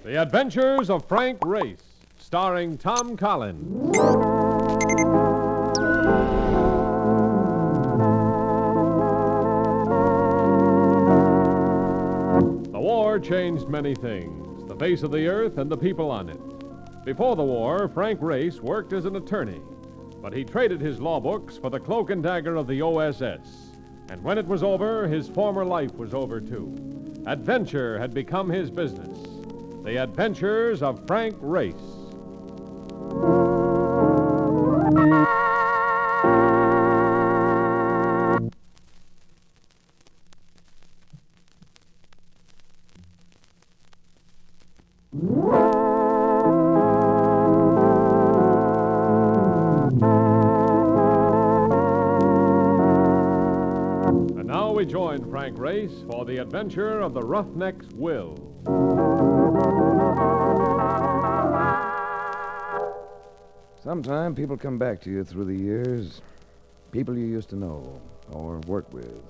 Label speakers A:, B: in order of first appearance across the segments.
A: The Adventures of Frank Race, starring Tom Collins. The war changed many things, the face of the earth and the people on it. Before the war, Frank Race worked as an attorney, but he traded his law books for the cloak and dagger of the OSS. And when it was over, his former life was over, too. Adventure had become his business. The Adventures of Frank Race. And now we join Frank Race for the adventure of the Roughneck's Will.
B: Sometime people come back to you through the years, people you used to know or work with.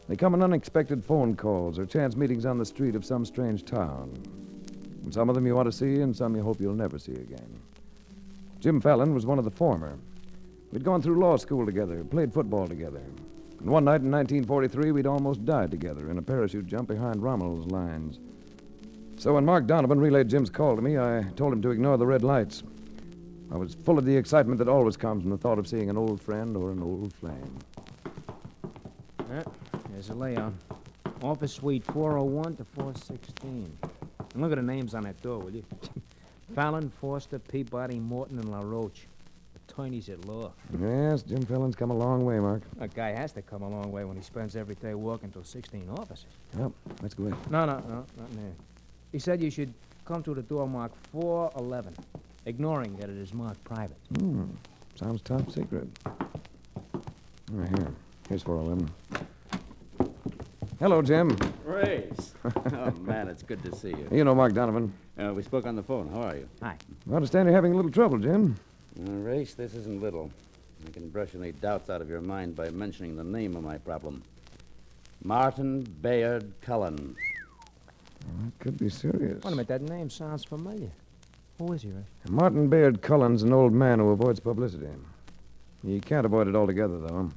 B: They come in unexpected phone calls or chance meetings on the street of some strange town. And some of them you want to see and some you hope you'll never see again. Jim Fallon was one of the former. We'd gone through law school together, played football together. And one night in 1943, we'd almost died together in a parachute jump behind Rommel's lines. So when Mark Donovan relayed Jim's call to me, I told him to ignore the red lights. I was full of the excitement that always comes from the thought of seeing an old friend or an old flame.
C: There's a layout. Office suite 401 to 416. And look at the names on that door, will you? Fallon, Foster, Peabody, Morton, and LaRoche. Attorneys at law.
B: Yes, Jim Fallon's come a long way, Mark.
C: A guy has to come a long way when he spends every day working till 16 offices.
B: Well, let's go in.
C: No, not in there. He said you should come through the door marked 411, ignoring that it is marked private.
B: Sounds top secret. Here's 411. Hello, Jim.
D: Race. Oh, man, it's good to see you.
B: You know Mark Donovan.
D: We spoke on the phone. How are you?
C: Hi.
B: I understand you're having a little trouble, Jim.
D: Race, this isn't little. I can brush any doubts out of your mind by mentioning the name of my problem. Martin Bayard Cullen.
B: That could be serious.
C: Wait a minute, that name sounds familiar. Who is he, Ray?
B: Martin Bayard Cullen's an old man who avoids publicity. He can't avoid it altogether, though.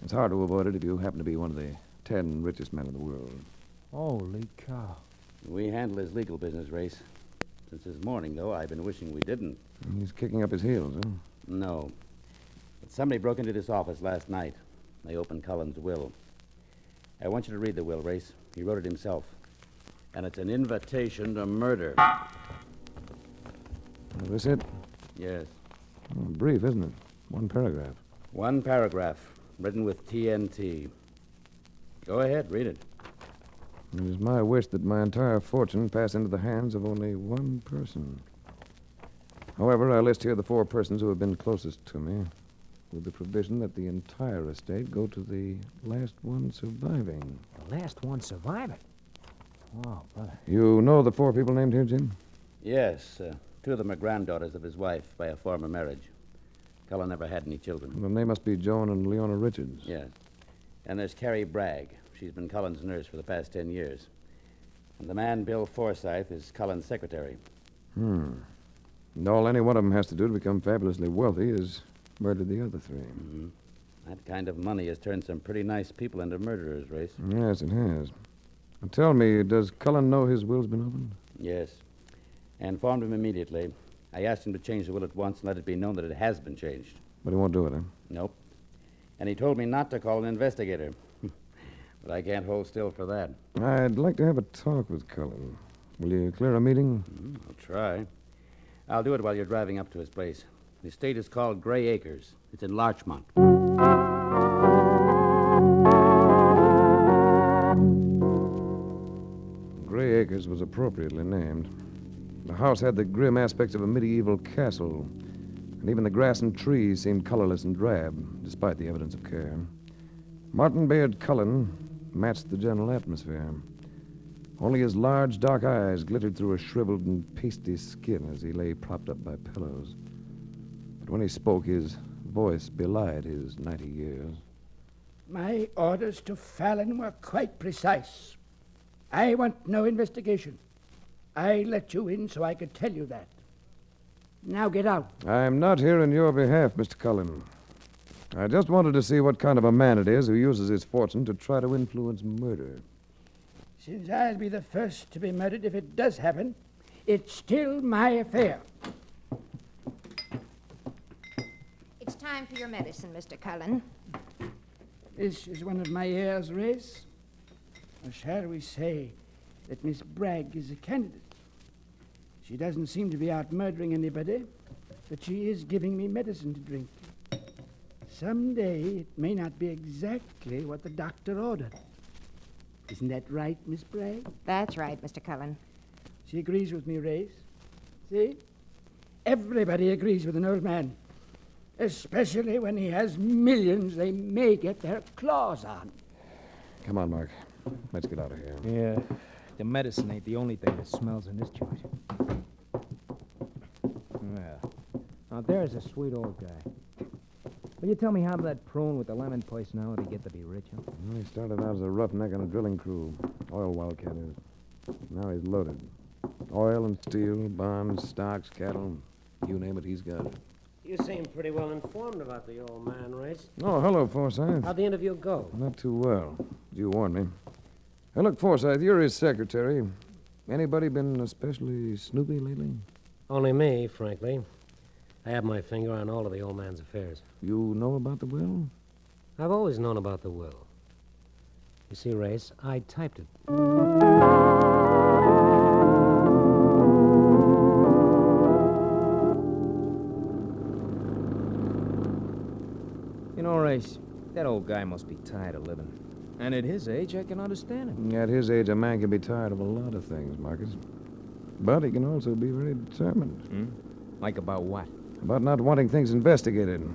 B: It's hard to avoid it if you happen to be one of the 10 richest men in the world.
C: Holy cow.
D: We handle his legal business, Race. Since this morning, though, I've been wishing we didn't.
B: He's kicking up his heels, huh?
D: No. But somebody broke into this office last night. They opened Cullen's will. I want you to read the will, Race. He wrote it himself. And it's an invitation to murder.
B: Is this it?
D: Yes.
B: Brief, isn't it? One paragraph.
D: One paragraph, written with TNT. Go ahead, read it.
B: It is my wish that my entire fortune pass into the hands of only one person. However, I list here the 4 persons who have been closest to me, with the provision that the entire estate go to the last one surviving.
C: The last one surviving? Oh, brother.
B: You know the 4 people named here, Jim?
D: Yes, 2 of them are granddaughters of his wife by a former marriage. Cullen never had any children.
B: Then they must be Joan and Leona Richards.
D: Yes. And there's Carrie Bragg. She's been Cullen's nurse for the past 10 years. And the man, Bill Forsythe, is Cullen's secretary.
B: And all any one of them has to do to become fabulously wealthy is murder the other 3.
D: Mm-hmm. That kind of money has turned some pretty nice people into murderers, Race.
B: Yes, it has. Now tell me, does Cullen know his will's been opened?
D: Yes. I informed him immediately. I asked him to change the will at once and let it be known that it has been changed.
B: But he won't do it, huh?
D: Nope. And he told me not to call an investigator. But I can't hold still for that.
B: I'd like to have a talk with Cullen. Will you clear a meeting?
D: I'll try. I'll do it while you're driving up to his place. The estate is called Gray Acres. It's in Larchmont.
B: Gray Acres was appropriately named. The house had the grim aspects of a medieval castle, and even the grass and trees seemed colorless and drab, despite the evidence of care. Martin Bayard Cullen matched the general atmosphere. Only his large, dark eyes glittered through a shriveled and pasty skin as he lay propped up by pillows. But when he spoke, his voice belied his 90 years.
E: My orders to Fallon were quite precise. I want no investigation. I let you in so I could tell you that. Now get out.
B: I'm not here in your behalf, Mr. Cullen. I just wanted to see what kind of a man it is who uses his fortune to try to influence murder.
E: Since I'll be the first to be murdered if it does happen, it's still my affair.
F: It's time for your medicine, Mr. Cullen.
E: This is one of my heirs, Race. Or shall we say that Miss Bragg is a candidate? She doesn't seem to be out murdering anybody, but she is giving me medicine to drink. Someday it may not be exactly what the doctor ordered. Isn't that right, Miss Bragg?
F: That's right, Mr. Cullen.
E: She agrees with me, Race. See? Everybody agrees with an old man. Especially when he has millions they may get their claws on.
B: Come on, Mark. Let's get out of here.
C: Yeah. The medicine ain't the only thing that smells in this joint. Well, now there's a sweet old guy. Will you tell me how that prune with the lemon personality get to be rich, huh?
B: Well, he started out as a roughneck on a drilling crew. Oil wildcat is. Now he's loaded. Oil and steel, bonds, stocks, cattle. You name it, he's got it.
G: You seem pretty well informed about the old man, Race.
B: Oh, hello, Forsyth.
G: How'd the interview go?
B: Not too well. You warned me. Hey, look, Forsyth, you're his secretary. Anybody been especially snoopy lately?
G: Only me, frankly. I have my finger on all of the old man's affairs.
B: You know about the will?
G: I've always known about the will. You see, Race, I typed it.
C: You know, Race, that old guy must be tired of living. And at his age, I can understand him.
B: At his age, a man can be tired of a lot of things, Marcus. But he can also be very determined.
C: Like about what?
B: About not wanting things investigated.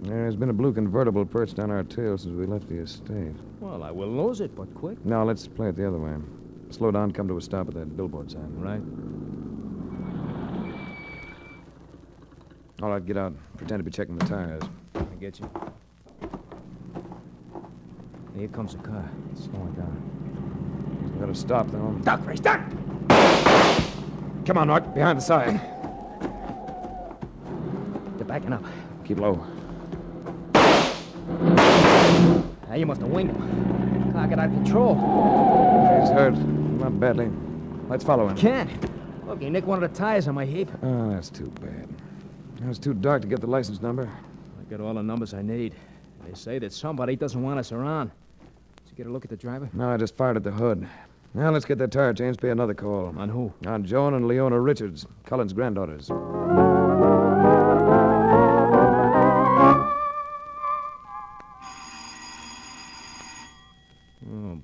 B: There's been a blue convertible perched on our tail since we left the estate.
C: Well, I will lose it, but quick.
B: Now, let's play it the other way. Slow down, come to a stop at that billboard sign.
C: Right.
B: All right, get out. Pretend to be checking the tires.
C: I get you. Here comes a car. It's slowing down.
B: We gotta stop, though.
C: Duck, Race, duck!
B: Come on, Mark. Behind the side.
C: They're backing up.
B: Keep low.
C: Now, you must have winged him. Car got out of control.
B: He's hurt. Not badly. Let's follow him.
C: Can't. Look, he nicked one of the tires on my heap.
B: Oh, that's too bad. It was too dark to get the license number.
C: I got all the numbers I need. They say that somebody doesn't want us around. Did you get a look at the driver?
B: No, I just fired at the hood. Now let's get that tire changed, pay another call.
C: On who?
B: On Joan and Leona Richards, Cullen's granddaughters.
C: Oh,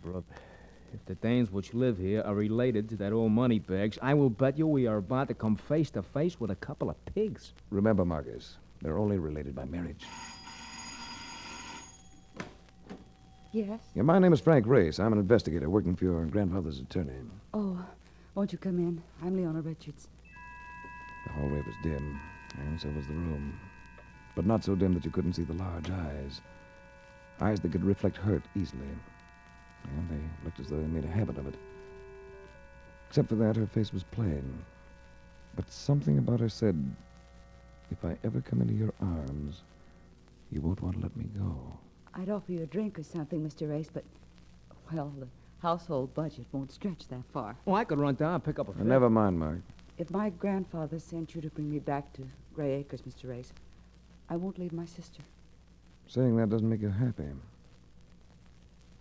C: brother. If the dames which live here are related to that old moneybags, I will bet you we are about to come face to face with a couple of pigs.
B: Remember, Marcus, they're only related by marriage.
H: Yes?
B: Yeah, my name is Frank Race. I'm an investigator working for your grandfather's attorney.
H: Oh, won't you come in? I'm Leona Richards.
B: The hallway was dim, and so was the room. But not so dim that you couldn't see the large eyes. Eyes that could reflect hurt easily. And they looked as though they made a habit of it. Except for that, her face was plain. But something about her said, if I ever come into your arms, you won't want to let me go.
H: I'd offer you a drink or something, Mr. Race, but, well, the household budget won't stretch that far.
C: Oh, I could run down and pick up a fish.
B: Never mind, Mark.
H: If my grandfather sent you to bring me back to Gray Acres, Mr. Race, I won't leave my sister.
B: Saying that doesn't make you happy.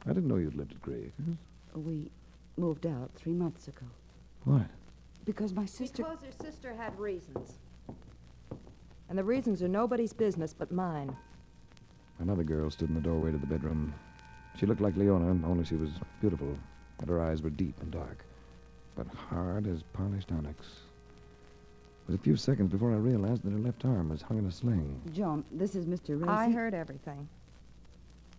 B: I didn't know you'd lived at Gray Acres.
H: We moved out 3 months ago.
B: Why?
H: Because my sister...
F: Because her sister had reasons. And the reasons are nobody's business but mine.
B: Another girl stood in the doorway to the bedroom. She looked like Leona, only she was beautiful, and her eyes were deep and dark, but hard as polished onyx. It was a few seconds before I realized that her left arm was hung in a sling.
H: Joan, this is Mr. Race.
F: I heard everything.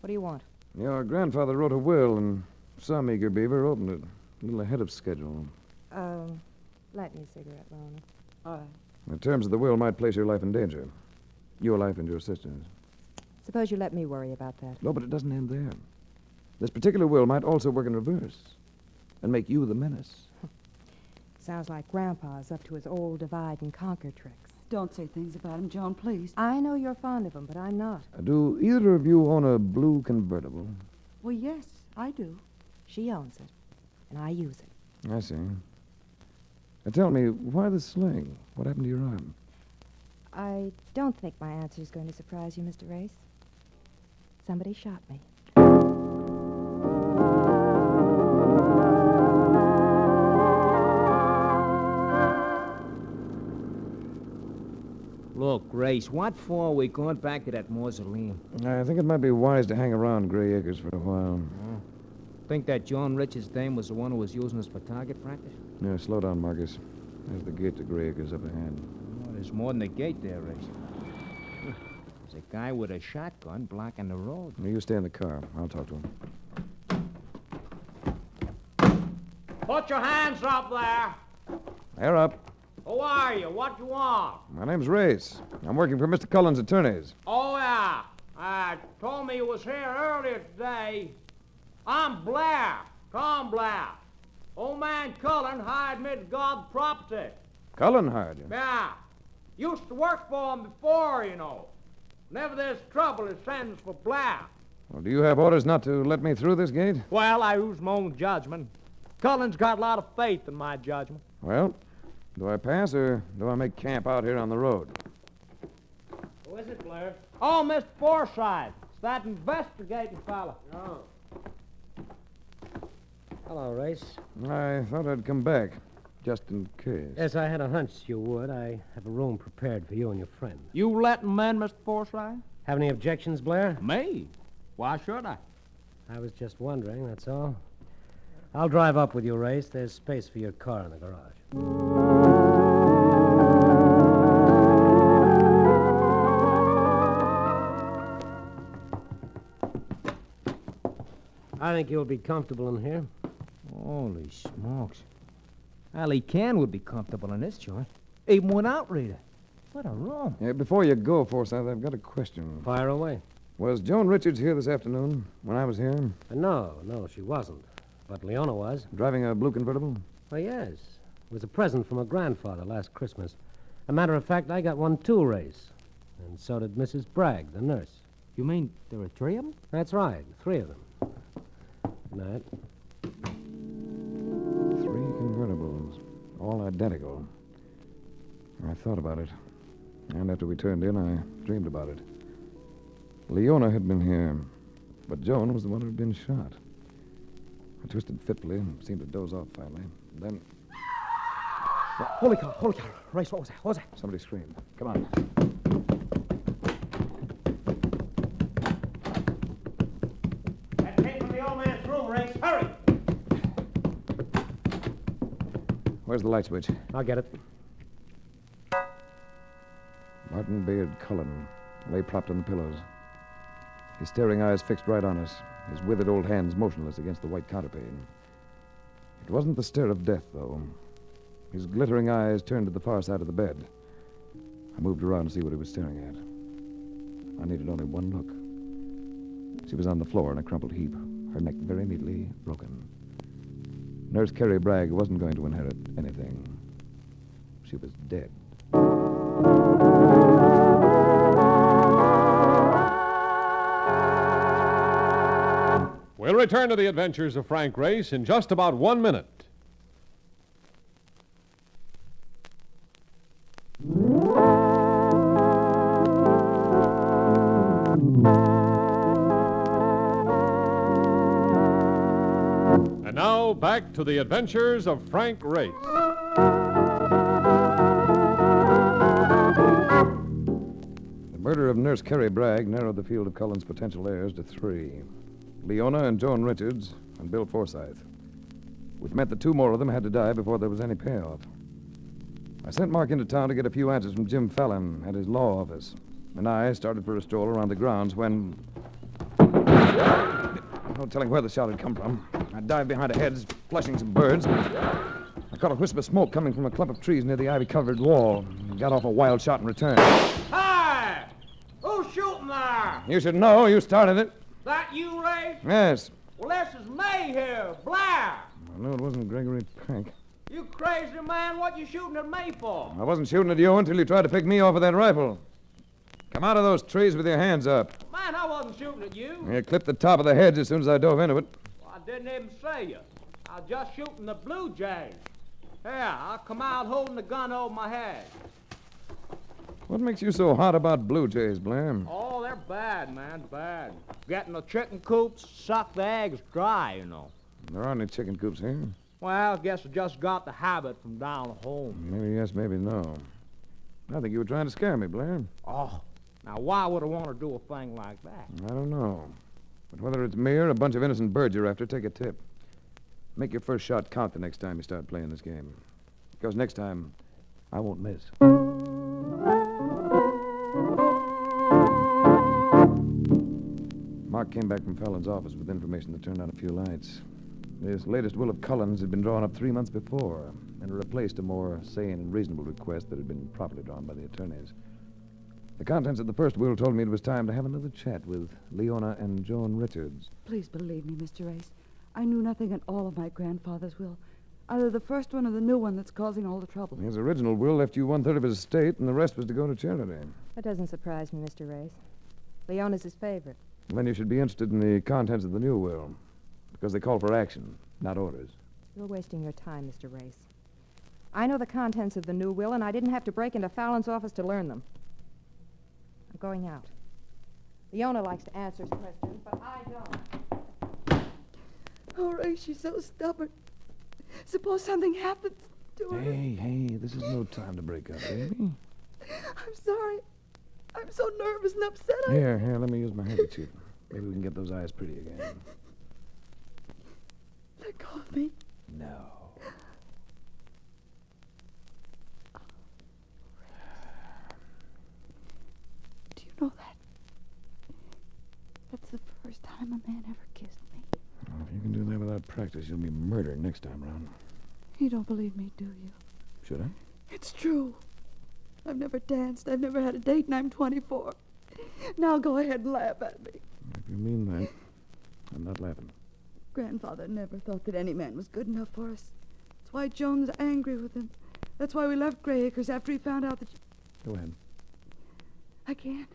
F: What do you want?
B: Your grandfather wrote a will, and some eager beaver opened it, a little ahead of schedule.
F: Light me a cigarette, Lona.
H: All right.
B: The terms of the will might place your life in danger. Your life and your sister's.
F: Suppose you let me worry about that.
B: No, but it doesn't end there. This particular will might also work in reverse and make you the menace.
F: Sounds like Grandpa's up to his old divide and conquer tricks.
H: Don't say things about him, Joan, please.
F: I know you're fond of him, but I'm not.
B: Do either of you own a blue convertible?
H: Well, yes, I do.
F: She owns it, and I use it.
B: I see. Now tell me, why the sling? What happened to your arm?
F: I don't think my answer is going to surprise you, Mr. Race. Somebody shot me.
C: Look, Grace, what for are we going back to that mausoleum?
B: I think it might be wise to hang around Gray Acres for a while.
C: Think that John Richards' dame was the one who was using us for target practice?
B: Yeah, slow down, Marcus. There's the gate to Gray Acres up ahead.
C: Oh, there's more than a gate there, Race. There's a guy with a shotgun blocking the road.
B: Now, you stay in the car. I'll talk to him.
C: Put your hands up there.
B: They're up.
C: Who are you? What you want?
B: My name's Race. I'm working for Mr. Cullen's attorneys.
C: Oh, yeah. Told me you was here earlier today. I'm Blair. Tom Blair. Old man Cullen hired me to guard the property.
B: Cullen hired you?
C: Yeah. Used to work for him before, you know. Whenever there's trouble, he sends for Blair.
B: Well, do you have orders not to let me through this gate?
C: Well, I use my own judgment. Cullen's got a lot of faith in my judgment.
B: Well, do I pass or do I make camp out here on the road?
C: Who is it, Blair? Oh, Mr. Forsythe. It's that investigating fella.
G: Oh. Hello, Race.
B: I thought I'd come back, just in case.
G: Yes, I had a hunch you would. I have a room prepared for you and your friend.
C: You letting men, Mr. Forsythe?
G: Have any objections, Blair?
C: Me? Why should I?
G: I was just wondering, that's all. I'll drive up with you, Race. There's space for your car in the garage. I think you'll be comfortable in here.
C: Holy smokes. Ali Can would be comfortable in this joint. Even without Rita. What a room.
B: Yeah, before you go, Forsyth, I've got a question.
G: Fire away.
B: Was Joan Richards here this afternoon when I was here?
G: No, she wasn't. But Leona was.
B: Driving a blue convertible?
G: Well, yes. It was a present from her grandfather last Christmas. A matter of fact, I got one too, Race. And so did Mrs. Bragg, the nurse.
C: You mean there were three of them?
G: That's right, 3 of them. Good night.
B: 3 convertibles, all identical. I thought about it. And after we turned in, I dreamed about it. Leona had been here, but Joan was the one who'd been shot. I twisted fitfully and seemed to doze off finally. Then
C: Holy cow, Race, what was that?
B: somebody screamed. Come on.
C: That came from the old man's room, Race. Hurry!
B: Where's the light switch?
G: I'll get it.
B: Martin Bayard Cullen lay propped on the pillows. His staring eyes fixed right on us, his withered old hands motionless against the white counterpane. It wasn't the stare of death, though. His glittering eyes turned to the far side of the bed. I moved around to see what he was staring at. I needed only one look. She was on the floor in a crumpled heap, her neck very neatly broken. Nurse Carrie Bragg wasn't going to inherit anything. She was dead.
A: We'll return to the adventures of Frank Race in just about 1 minute. And now, back to the adventures of Frank Race.
B: The murder of Nurse Carrie Bragg narrowed the field of Cullen's potential heirs to 3. Leona and Joan Richards and Bill Forsythe. Which meant that 2 more of them had to die before there was any payoff. I sent Mark into town to get a few answers from Jim Fallon at his law office. And I started for a stroll around the grounds when... No telling where the shot had come from. I dived behind a hedge, flushing some birds. I caught a wisp of smoke coming from a clump of trees near the ivy-covered wall. Got off a wild shot in return.
C: Hey! Who's shooting there?
B: You should know. You started it.
C: That you, Race?
B: Yes.
C: Well, this is me here, Blair.
B: I knew it wasn't Gregory Peck.
C: You crazy man, what you shooting at me for?
B: I wasn't shooting at you until you tried to pick me off with that rifle. Come out of those trees with your hands up.
C: Man, I wasn't shooting at you.
B: You clipped the top of the hedge as soon as I dove into it.
C: Well, I didn't even say you. I was just shooting the blue jays. Here, I'll come out holding the gun over my head.
B: What makes you so hot about blue jays, Blair?
C: Oh, they're bad, man, bad. Get in the chicken coops, suck the eggs dry, you know.
B: There aren't any chicken coops here.
C: Well, I guess I just got the habit from down home.
B: Maybe yes, maybe no. I think you were trying to scare me, Blair.
C: Oh, now why would I want to do a thing like that?
B: I don't know. But whether it's me or a bunch of innocent birds you're after, take a tip. Make your first shot count the next time you start playing this game. Because next time, I won't miss. Mark came back from Fallon's office with information that turned on a few lights. This latest will of Cullen's had been drawn up 3 months before and replaced a more sane and reasonable request that had been properly drawn by the attorneys. The contents of the first will told me it was time to have another chat with Leona and Joan Richards.
H: Please believe me, Mr. Race. I knew nothing at all of my grandfather's will. Either the first one or the new one that's causing all the trouble.
B: His original will left you 1/3 of his estate, and the rest was to go to charity.
F: That doesn't surprise me, Mr. Race. Leona's his favorite.
B: Then you should be interested in the contents of the new will, because they call for action, not orders.
F: You're wasting your time, Mr. Race. I know the contents of the new will, and I didn't have to break into Fallon's office to learn them. I'm going out. Leona likes to answer questions, but I don't.
H: Oh, Ray, she's so stubborn. Suppose something happens to her.
B: Hey, this is no time to break up, baby.
H: I'm sorry. I'm so nervous and upset.
B: Here, let me use my handkerchief. Maybe we can get those eyes pretty again.
H: Let go of me.
B: No.
H: Do you know that? That's the first time a man ever kissed me.
B: Well, if you can do that without practice, you'll be murdered next time round.
H: You don't believe me, do you?
B: Should I?
H: It's true. I've never danced. I've never had a date, and I'm 24. Now go ahead and laugh at me.
B: If you mean that, I'm not laughing.
H: Grandfather never thought that any man was good enough for us. That's why Joan's angry with him. That's why we left Gray Acres after he found out that...
B: Go ahead.
H: I can't.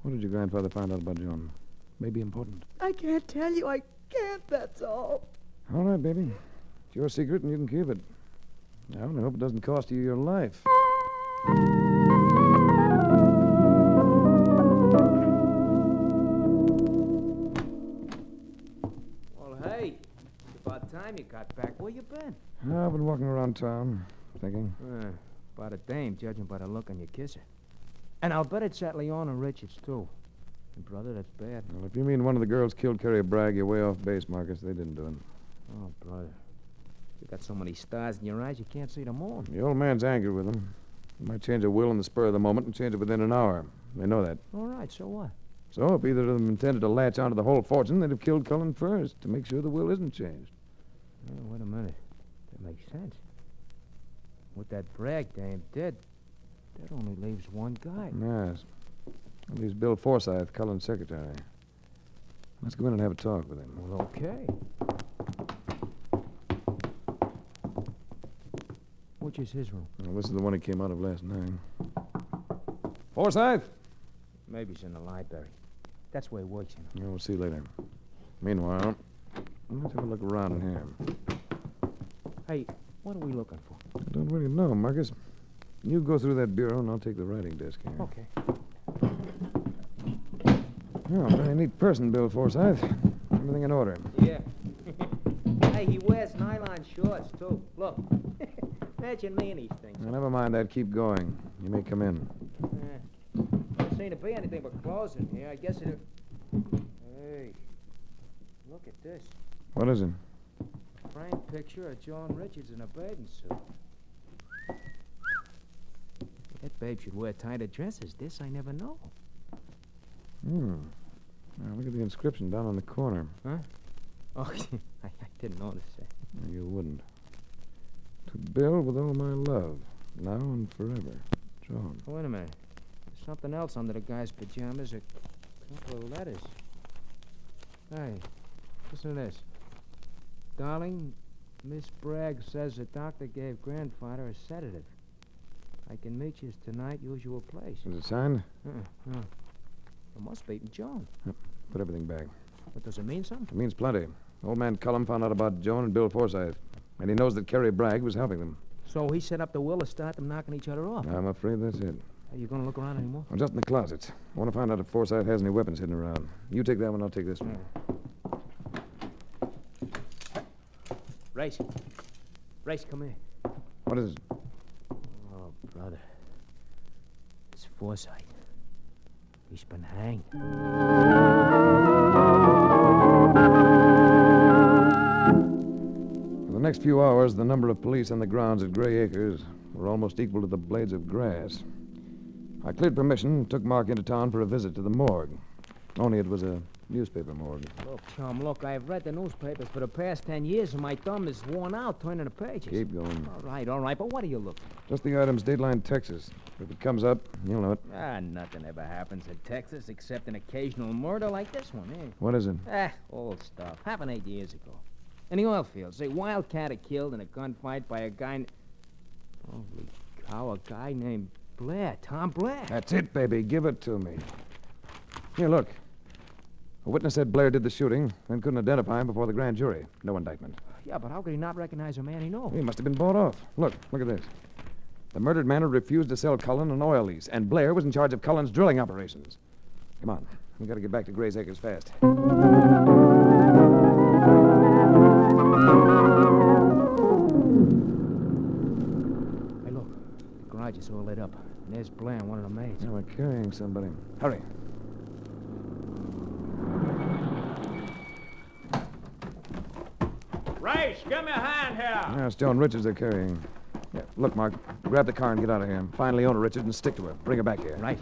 B: What did your grandfather find out about John? Maybe important.
H: I can't tell you. I can't, that's all.
B: All right, baby. It's your secret and you can keep it. I only hope it doesn't cost you your life.
C: Well, hey, it's about time you got back. Where you been?
B: I've been walking around town, thinking.
C: About a dame, judging by the look on your kisser. And I'll bet it's that Leona Richards, too. And, brother, that's bad.
B: Well, if you mean one of the girls killed Carrie Bragg, you're way off base, Marcus. They didn't do it.
C: Oh, brother. You got so many stars in your eyes, you can't see them all.
B: The old man's angry with them. He might change a will in the spur of the moment and change it within an hour. They know that.
C: All right, so what?
B: So if either of them intended to latch onto the whole fortune, they'd have killed Cullen first to make sure the will isn't changed.
C: Oh, wait a minute. That makes sense. With that Bragg dame dead, that only leaves one guy.
B: Yes. That leaves Bill Forsythe, Cullen's secretary. Let's go in and have a talk with him.
C: Well, okay. Which is his room?
B: Well, this is the one he came out of last night. Forsythe!
C: Maybe he's in the library. That's where he works, you know.
B: Yeah, we'll see later. Meanwhile, let's have a look around in here.
C: Hey, what are we looking for?
B: I don't really know, Marcus. You go through that bureau, and I'll take the writing desk here.
C: Okay.
B: Oh, very neat person, Bill Forsythe. Everything in order.
C: Yeah. Hey, he wears nylon shorts, too. Look. Imagine me in these things.
B: Now, never mind that. Keep going. You may come in.
C: Don't seem to be anything but clothes in here. I guess it... Hey, look at this.
B: What is it?
C: Framed picture of Joan Richards in a bathing suit. That babe should wear tighter dresses. This I never know.
B: Now, look at the inscription down on the corner.
C: Huh? Oh, I didn't notice it.
B: No, you wouldn't. To Bill with all my love, now and forever. Joan.
C: Wait a minute. There's something else under the guy's pajamas. A couple of letters. Hey, listen to this. Darling, Miss Bragg says the doctor gave grandfather a sedative. I can meet you tonight, usual place.
B: Is it signed?
C: No. It must be Joan.
B: Put everything back.
C: But does it mean something?
B: It means plenty. Old man Cullum found out about Joan and Bill Forsythe, and he knows that Kerry Bragg was helping them.
C: So he set up the will to start them knocking each other off.
B: I'm afraid that's it.
C: Are you going to look around anymore?
B: I'm just in the closets. I want to find out if Forsythe has any weapons hidden around. You take that one, I'll take this one.
C: Race. Race, come here.
B: What is it?
C: Oh, brother. It's Forsythe. He's been hanged.
B: For the next few hours, the number of police on the grounds at Gray Acres were almost equal to the blades of grass. I cleared permission and took Mark into town for a visit to the morgue. Only it was a newspaper morgue.
C: Look, Chum, look, I've read the newspapers for the past 10 years, and my thumb is worn out turning the pages.
B: Keep going.
C: All right, but what are you looking?
B: Just the items Dateline Texas. If it comes up, you'll know it.
C: Nothing ever happens in Texas except an occasional murder like this one, eh?
B: What is it?
C: Old stuff. Happened 8 years ago. In the oil fields, a wildcatter killed in a gunfight by a guy... Holy cow, a guy named Blair, Tom Blair.
B: That's it, baby. Give it to me. Here, look. A witness said Blair did the shooting and couldn't identify him before the grand jury. No indictment.
C: Yeah, but how could he not recognize a man he knows?
B: He must have been bought off. Look at this. The murdered man had refused to sell Cullen an oil lease, and Blair was in charge of Cullen's drilling operations. Come on. We've got to get back to Gray's Acres fast.
C: Hey, look. The garage is all lit up. And there's Blair and one of the maids.
B: Now we're carrying somebody. Hurry.
C: Race, give me a hand here.
B: Yeah, it's Joan Richards they're carrying. Yeah, look, Mark. Grab the car and get out of here. Find Leona Richards and stick to her. Bring her back here.
C: Right.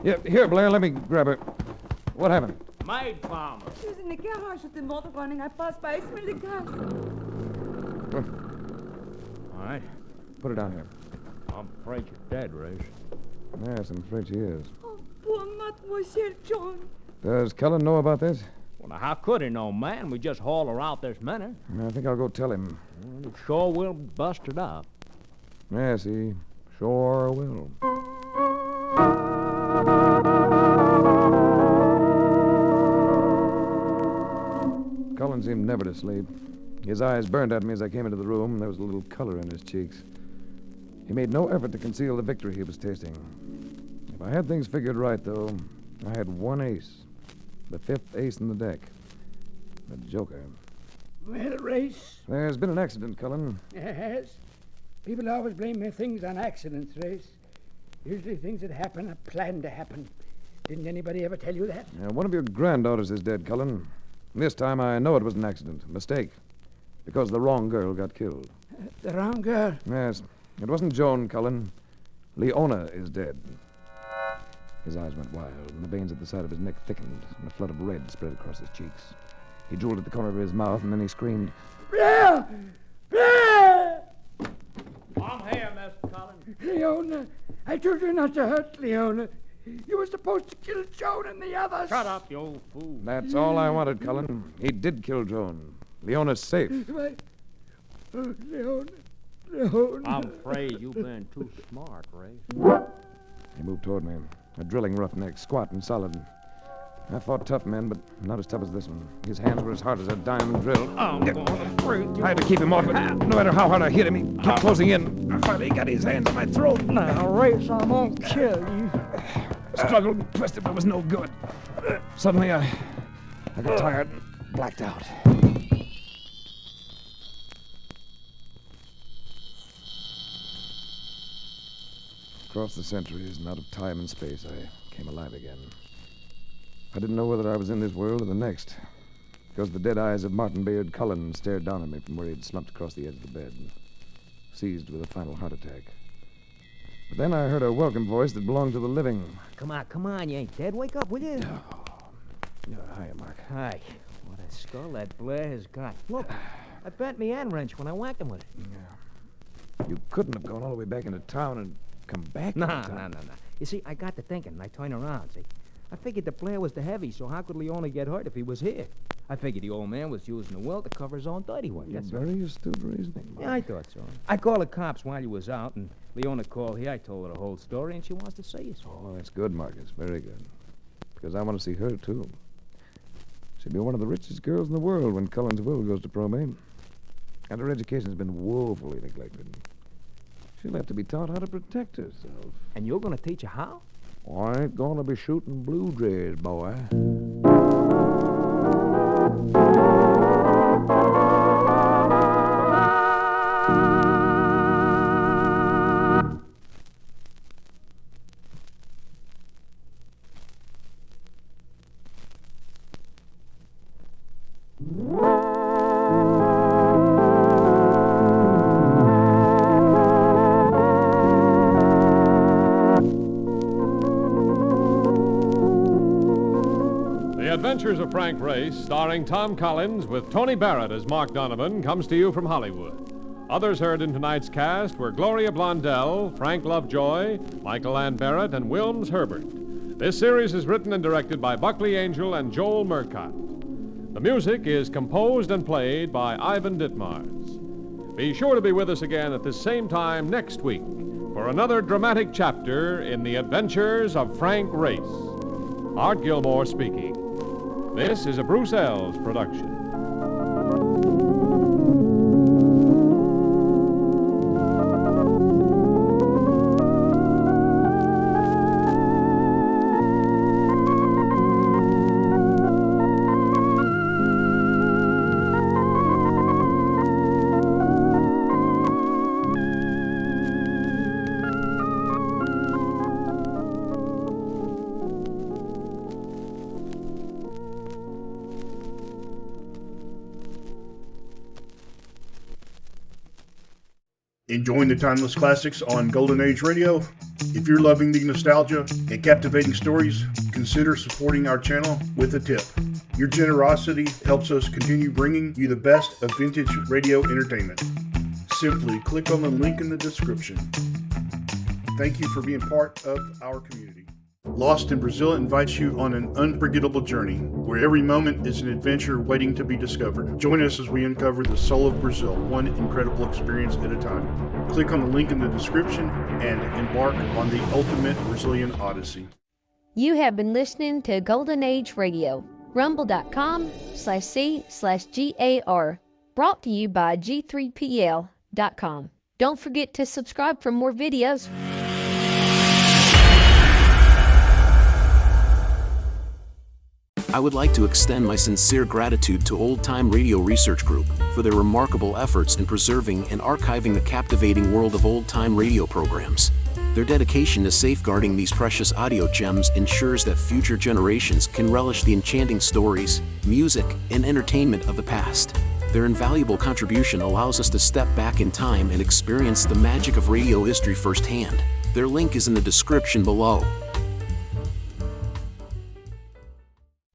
B: Yeah, here, Blair. Let me grab her. What happened?
C: Maid farmer.
H: She was in the garage with the motor running. I passed by. I smelled the gas.
C: All right.
B: Put her down here.
C: I'm afraid you're dead, Race.
B: Yes, I'm afraid she is.
H: Oh, poor Mademoiselle John.
B: Does Cullen know about this?
C: Well, now, how could he know, man? We just hauled her out this minute.
B: I think I'll go tell him.
C: Well, he sure will bust it up.
B: Yes, he sure will. Cullen seemed never to sleep. His eyes burned at me as I came into the room. There was a little color in his cheeks. He made no effort to conceal the victory he was tasting. If I had things figured right, though, I had one ace. The fifth ace in the deck. The Joker.
E: Well, Race.
B: There's been an accident, Cullen.
E: Yes. People always blame their things on accidents, Race. Usually things that happen are planned to happen. Didn't anybody ever tell you that?
B: One of your granddaughters is dead, Cullen. This time I know it was an accident, a mistake. Because the wrong girl got killed.
E: The wrong girl?
B: Yes. It wasn't Joan, Cullen. Leona is dead. His eyes went wild, and the veins at the side of his neck thickened, and a flood of red spread across his cheeks. He drooled at the corner of his mouth, and then he screamed,
E: Blair! Blair!
C: I'm here, Mr. Cullen.
E: Leona, I told you not to hurt Leona. You were supposed to kill Joan and the others.
C: Shut up, you old fool.
B: That's all I wanted, Cullen. He did kill Joan. Leona's safe.
E: Why? Oh, Leona. Leona.
C: I'm afraid you've been too smart, Ray.
B: He moved toward me, a drilling roughneck, squat and solid. I fought tough men, but not as tough as this one. His hands were as hard as a diamond drill.
C: I'm going to freak you.
B: I had to keep him off, but no matter how hard I hit him, he kept closing in. I finally got his hands on my throat.
E: Now, Race, I'm gonna kill you.
B: Struggled and twisted, but it was no good. Suddenly, I got tired and blacked out. Across the centuries and out of time and space, I came alive again. I didn't know whether I was in this world or the next, because the dead eyes of Martin Bayard Cullen stared down at me from where he had slumped across the edge of the bed, seized with a final heart attack. But then I heard a welcome voice that belonged to the living.
C: Come on, you ain't dead. Wake up, will you?
B: Hi, Mark.
C: Hi. What a skull that Blair has got. Look, I bent me hand wrench when I whacked him with it.
B: Yeah. You couldn't have gone all the way back into town and come back.
C: No. You see, I got to thinking, and I turned around, see. I figured the player was the heavy, so how could Leona get hurt if he was here? I figured the old man was using the will to cover his own dirty work. That's all.
B: Very astute reasoning.
C: Yeah, I thought so. I called the cops while you was out, and Leona called here. I told her the whole story, and she wants to see us.
B: Oh, that's good, Marcus. Very good. Because I want to see her, too. She'll be one of the richest girls in the world when Cullen's will goes to probate. And her education's been woefully neglected. She'll have to be taught how to protect herself.
C: And you're going to teach her how?
B: I ain't gonna be shooting blue jays, boy.
A: The Adventures of Frank Race, starring Tom Collins with Tony Barrett as Mark Donovan, comes to you from Hollywood. Others heard in tonight's cast were Gloria Blondell, Frank Lovejoy, Michael Ann Barrett, and Wilms Herbert. This series is written and directed by Buckley Angel and Joel Murcott. The music is composed and played by Ivan Ditmars. Be sure to be with us again at the same time next week for another dramatic chapter in the Adventures of Frank Race. Art Gilmore speaking. This is a Bruce Ells production.
I: Enjoying the timeless classics on Golden Age Radio? If you're loving the nostalgia and captivating stories, consider supporting our channel with a tip. Your generosity helps us continue bringing you the best of vintage radio entertainment. Simply click on the link in the description. Thank you for being part of our community. Lost in Brazil invites you on an unforgettable journey where every moment is an adventure waiting to be discovered. Join us as we uncover the soul of Brazil, one incredible experience at a time. Click on the link in the description and embark on the ultimate Brazilian odyssey.
J: You have been listening to Golden Age Radio, rumble.com/C/GAR, brought to you by G3PL.com. Don't forget to subscribe for more videos.
K: I would like to extend my sincere gratitude to Old Time Radio Research Group for their remarkable efforts in preserving and archiving the captivating world of old-time radio programs. Their dedication to safeguarding these precious audio gems ensures that future generations can relish the enchanting stories, music, and entertainment of the past. Their invaluable contribution allows us to step back in time and experience the magic of radio history firsthand. Their link is in the description below.